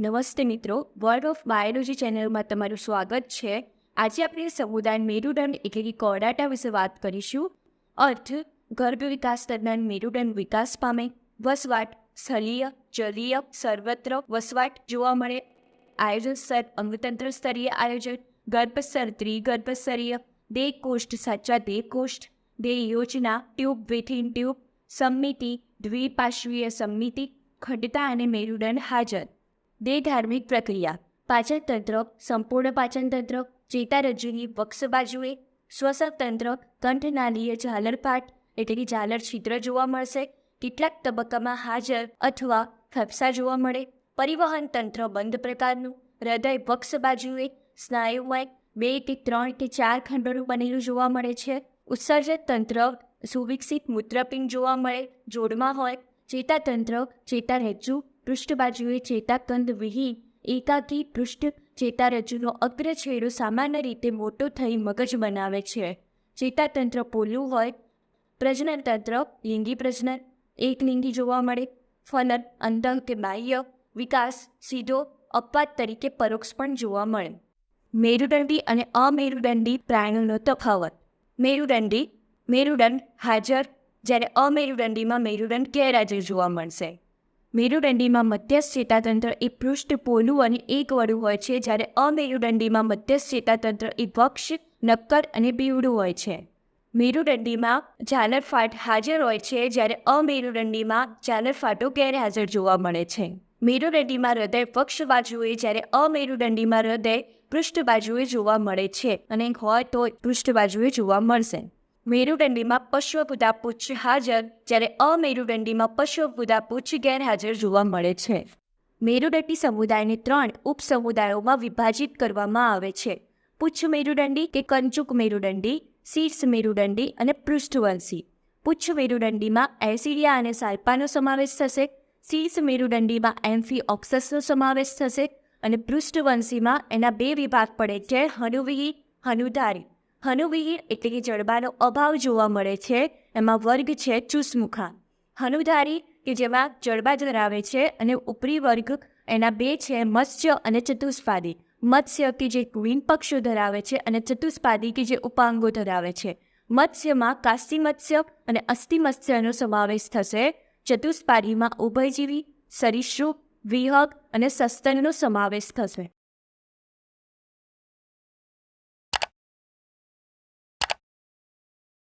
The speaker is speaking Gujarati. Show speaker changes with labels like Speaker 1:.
Speaker 1: નમસ્તે મિત્રો, વર્લ્ડ ઓફ બાયોલોજી ચેનલમાં તમારું સ્વાગત છે. આજે આપણે સમુદાય મેરુદંડ એટલે કે કોર્ડાટા વિશે વાત કરીશું. અર્થ: ગર્ભ વિકાસ દરમિયાન મેરુદંડ વિકાસ પામે. વસવાટ: સ્થળીય, જલીય, સર્વત્ર વસવાટ જોવા મળે. આયોજન સ્તર: અંગતંત્ર સ્તરીય આયોજન. ગર્ભસ્તર: ત્રિગર્ભસ્તરીય. દેહ કોષ્ઠ: સાચા દેહ કોષ્ઠ. દેહ યોજના: ટ્યુબ વિથિન ટ્યુબ. સમમિતિ: દ્વિપાર્શ્વીય સમમિતિ. ખંડતા અને મેરુદંડ હાજર. દેહ ધાર્મિક પ્રક્રિયા: પાચનતંત્ર: સંપૂર્ણ પાચનતંત્ર. ચેતારજ્જુની વક્ષ બાજુએ. શ્વસન તંત્ર: કંઠનાલીય ઝાલરપાટ એટલે કે ઝાલર છિદ્ર જોવા મળશે. કેટલાક તબક્કામાં હાજર અથવા ફેફસા જોવા મળે. પરિવહન તંત્ર બંધ પ્રકારનું. હૃદય વક્ષ બાજુએ. સ્નાયુમય 2 કે 3 કે 4 ખંડોનું બનેલું જોવા મળે છે. ઉત્સર્જન તંત્ર સુવિકસિત મૂત્રપિંડ જોવા મળે, જોડમાં હોય. ચેતાતંત્ર: ચેતારજ્જુ પૃષ્ઠ બાજુએ ચેતાકંદ વિહીન એકાકી પૃષ્ઠ. ચેતારજ્જુનો અગ્ર છેડો સામાન્ય રીતે મોટો થઈ મગજ બનાવે છે. ચેતાતંત્ર પોલું હોય. પ્રજનન તંત્ર લિંગી પ્રજનન, એકલિંગી જોવા મળે. ફલન અંતઃ કે બાહ્ય. વિકાસ સીધો, અપવાદ તરીકે પરોક્ષ પણ જોવા મળે. મેરુદંડી અને અમેરુદંડી પ્રાણીઓનો તફાવત. મેરુદંડ હાજર, જ્યારે અમેરુદંડીમાં મેરુદંડ ગેરહાજર જોવા મળશે. મેરુદંડીમાં મધ્યસ્થ ચેતાતંત્ર એ પૃષ્ઠ પોલું અને એકવડું હોય છે, જ્યારે અમેરુદંડીમાં મધ્યસ્થ ચેતાતંત્ર એ વક્ષ, નક્કર અને બેવડું હોય છે. મેરુદંડીમાં ઝાલરફાટ હાજર હોય છે, જ્યારે અમેરુદંડીમાં ઝાલરફાટો ગેરહાજર જોવા મળે છે. મેરુદંડીમાં હૃદય વક્ષ બાજુએ, જ્યારે અમેરુદંડીમાં હૃદય પૃષ્ઠ બાજુએ જોવા મળે છે, અને હોય તો પૃષ્ઠ બાજુએ જોવા મળશે. મેરુદંડીમાં પશ્વપુદા પુચ્છ હાજર, જ્યારે અમેરુદંડીમાં પશ્વપુદા પુચ્છ ગેરહાજર જોવા મળે છે. મેરુદંડી સમુદાયને 3 ઉપસમુદાયોમાં વિભાજિત કરવામાં આવે છે: પુચ્છ મેરુદંડી કે કંચુક મેરુદંડી, શીર્ષ મેરુદંડી અને પૃષ્ઠવંશી. પુચ્છ મેરુદંડીમાં એસિડિયા અને સાલ્પાનો સમાવેશ થશે. શીર્ષ મેરુદંડીમાં એમ્ફિઓક્સસનો સમાવેશ થશે અને પૃષ્ઠવંશીમાં એના 2 વિભાગ પડે છે: હનુવિહીન, હનુધારી. હનુવિહીન એટલે કે જડબાનો અભાવ જોવા મળે છે, એમાં વર્ગ છે ચુસમુખા. હનુધારી કે જેમાં જડબા ધરાવે છે, અને ઉપરી વર્ગ એના 2 છે: મત્સ્ય અને ચતુષ્પાદી. મત્સ્ય કે જે વીનપક્ષો ધરાવે છે, અને ચતુષ્પાદી કે જે ઉપાંગો ધરાવે છે. મત્સ્યમાં કાસ્તિમત્સ્ય અને અસ્થિમત્સ્યનો સમાવેશ થશે. ચતુષ્પાદીમાં ઉભયજીવી, સરીસૃપ, વિહગ અને સસ્તનનો સમાવેશ થશે.